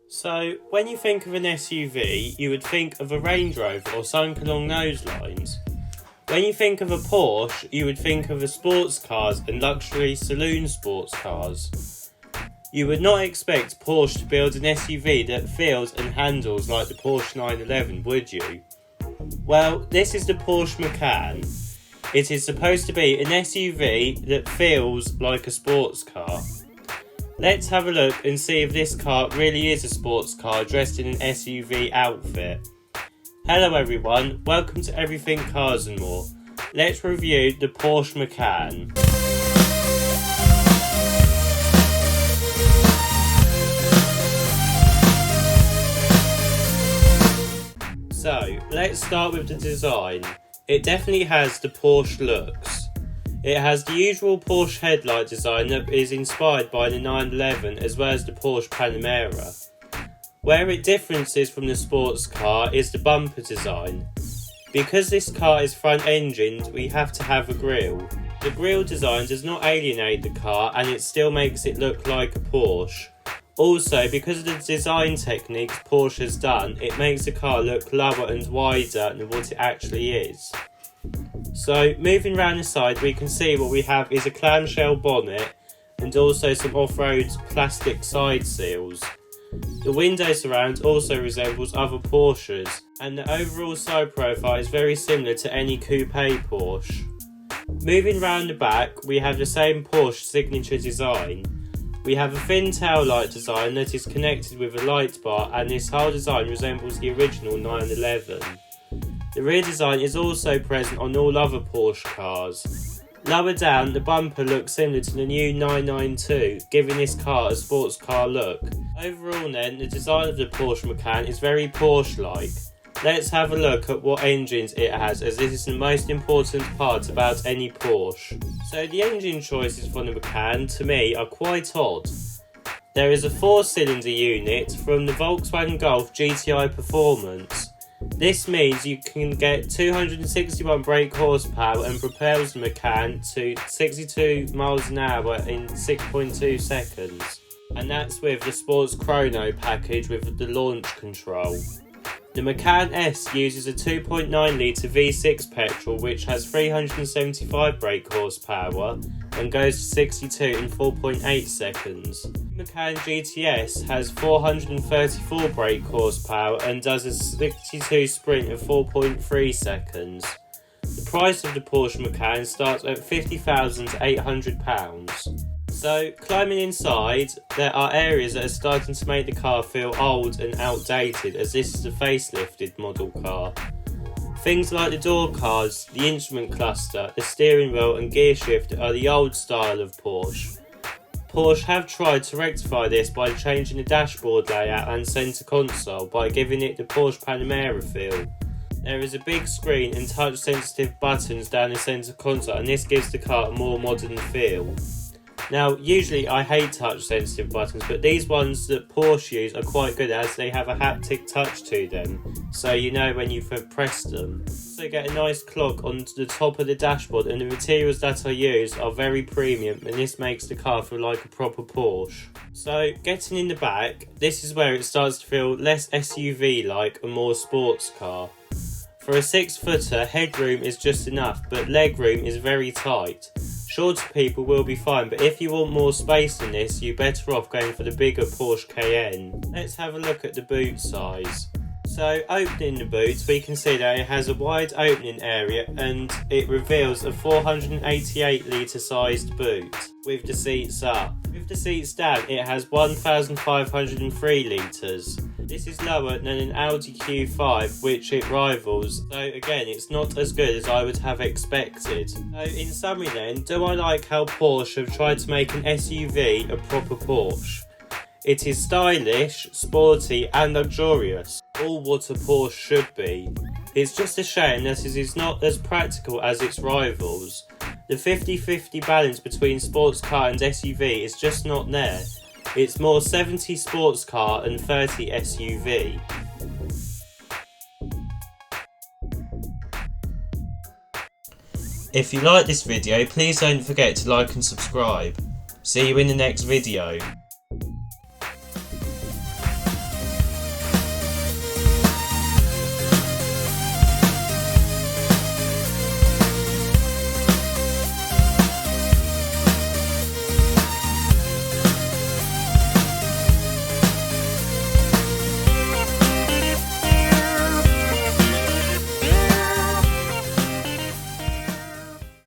So, when you think of an SUV, you would think of a Range Rover or something along those lines. When you think of a Porsche, you would think of a sports cars and luxury saloon sports cars. You would not expect Porsche to build an SUV that feels and handles like the Porsche 911, would you? Well, this is the Porsche Macan. It is supposed to be an SUV that feels like a sports car. Let's have a look and see if this car really is a sports car dressed in an SUV outfit. Hello everyone, welcome to Everything Cars and More. Let's review the Porsche Macan. So, let's start with the design. It definitely has the Porsche looks. It has the usual Porsche headlight design that is inspired by the 911 as well as the Porsche Panamera. Where it differences from the sports car is the bumper design. Because this car is front engined, we have to have a grille. The grille design does not alienate the car and it still makes it look like a Porsche. Also, because of the design techniques Porsche has done, it makes the car look lower and wider than what it actually is. So, moving around the side, we can see what we have is a clamshell bonnet and also some off-road plastic side seals. The window surround also resembles other Porsches, and the overall side profile is very similar to any coupe Porsche. Moving round the back, we have the same Porsche signature design. We have a thin tail light design that is connected with a light bar, and this whole design resembles the original 911. The rear design is also present on all other Porsche cars. Lower down, the bumper looks similar to the new 992, giving this car a sports car look. Overall then, the design of the Porsche Macan is very Porsche-like. Let's have a look at what engines it has, as this is the most important part about any Porsche. So the engine choices for the Macan, to me, are quite odd. There is a 4-cylinder unit from the Volkswagen Golf GTI Performance. This means you can get 261 brake horsepower and propels the Macan to 62 miles an hour in 6.2 seconds. And that's with the Sports Chrono package with the launch control. The Macan S uses a 2.9 litre V6 petrol which has 375 brake horsepower and goes to 62 in 4.8 seconds. The Macan GTS has 434 brake horsepower and does a 62 sprint of 4.3 seconds. The price of the Porsche Macan starts at £50,800. So, climbing inside, there are areas that are starting to make the car feel old and outdated, as this is a facelifted model car. Things like the door cards, the instrument cluster, the steering wheel and gear shifter are the old style of Porsche. Porsche have tried to rectify this by changing the dashboard layout and centre console by giving it the Porsche Panamera feel. There is a big screen and touch sensitive buttons down the centre console, and this gives the car a more modern feel. Now, usually I hate touch sensitive buttons, but these ones that Porsche use are quite good as they have a haptic touch to them, so you know when you've pressed them. You also get a nice clock on the top of the dashboard, and the materials that are used are very premium, and this makes the car feel like a proper Porsche. So, getting in the back, this is where it starts to feel less SUV-like and more sports car. For a 6-footer, headroom is just enough, but legroom is very tight. Shorter people will be fine, but if you want more space than this, you're better off going for the bigger Porsche Cayenne. Let's have a look at the boot size. So, opening the boot, we can see that it has a wide opening area and it reveals a 488 litre sized boot with the seats up. With the seats down, it has 1,503 litres. This is lower than an Audi Q5, which it rivals, so again it's not as good as I would have expected. So in summary then, do I like how Porsche have tried to make an SUV a proper Porsche? It is stylish, sporty and luxurious, all what a Porsche should be. It's just a shame that it is not as practical as its rivals. The 50-50 balance between sports car and SUV is just not there. It's more 70 sports car and 30 SUV. If you like this video, please don't forget to like and subscribe. See you in the next video.